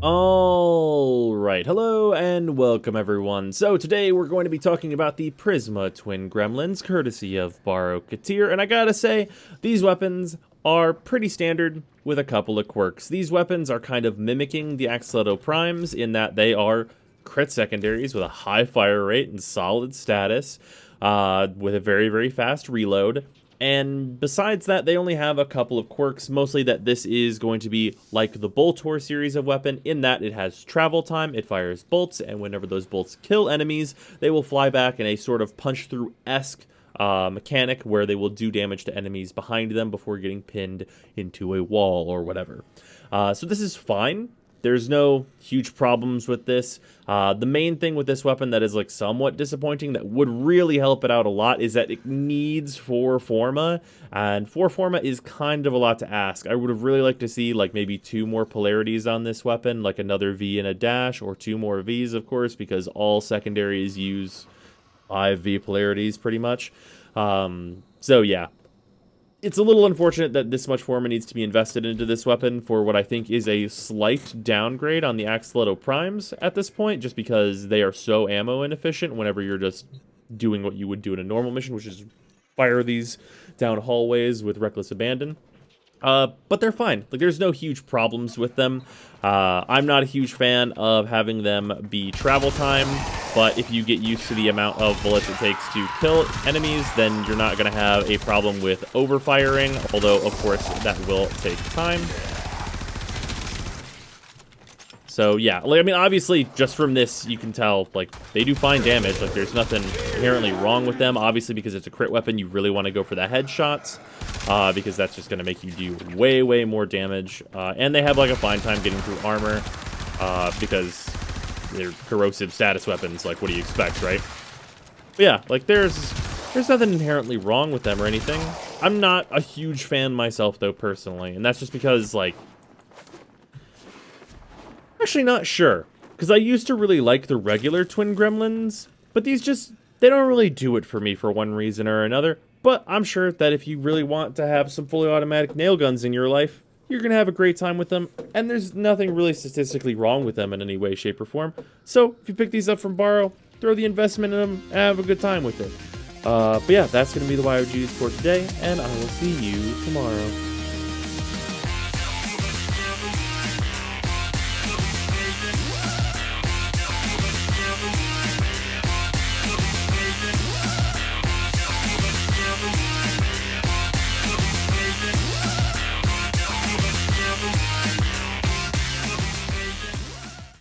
Alright, hello and welcome everyone. So today we're going to be talking about the Prisma twin gremlins, courtesy of Baro Katir, and I gotta say, these weapons are pretty standard with a couple of quirks. These weapons are kind of mimicking the Axleto Primes in that they are crit secondaries with a high fire rate and solid status, with a very fast reload. And besides that, they only have a couple of quirks, mostly that this is going to be like the Boltor series of weapon, in that it has travel time, it fires bolts, and whenever those bolts kill enemies, they will fly back in a sort of punch-through-esque mechanic where they will do damage to enemies behind them before getting pinned into a wall or whatever. So this is fine. There's no huge problems with this. The main thing with this weapon that is like somewhat disappointing that would really help it out a lot is that it needs 4 Forma, and 4 Forma is kind of a lot to ask. I would have really liked to see like maybe 2 more polarities on this weapon, like another V and a dash, or 2 more Vs, of course, because all secondaries use 5 V polarities pretty much. So yeah. It's a little unfortunate that this much Forma needs to be invested into this weapon for what I think is a slight downgrade on the Axleto Primes at this point, just because they are so ammo inefficient whenever you're just doing what you would do in a normal mission, which is fire these down hallways with reckless abandon. But they're fine. Like, there's no huge problems with them. I'm not a huge fan of having them be travel time, but if you get used to the amount of bullets it takes to kill enemies, then you're not going to have a problem with overfiring, although, of course, that will take time. So, yeah, like, I mean, obviously, just from this, you can tell, like, they do fine damage. Like, there's nothing inherently wrong with them. Obviously, because it's a crit weapon, you really want to go for the headshots, because that's just going to make you do way more damage. And they have, like, a fine time getting through armor, because they're corrosive status weapons. Like, what do you expect, right? But yeah, like, there's nothing inherently wrong with them or anything. I'm not a huge fan myself, though, personally, and that's just because, like, actually not sure, because I used to really like the regular twin gremlins, but these just, they don't really do it for me for one reason or another. But I'm sure that if you really want to have some fully automatic nail guns in your life, you're going to have a great time with them, and there's nothing really statistically wrong with them in any way, shape, or form. So if you pick these up from Baro, throw the investment in them, and have a good time with it. But yeah, that's going to be the YOGs for today, and I will see you tomorrow.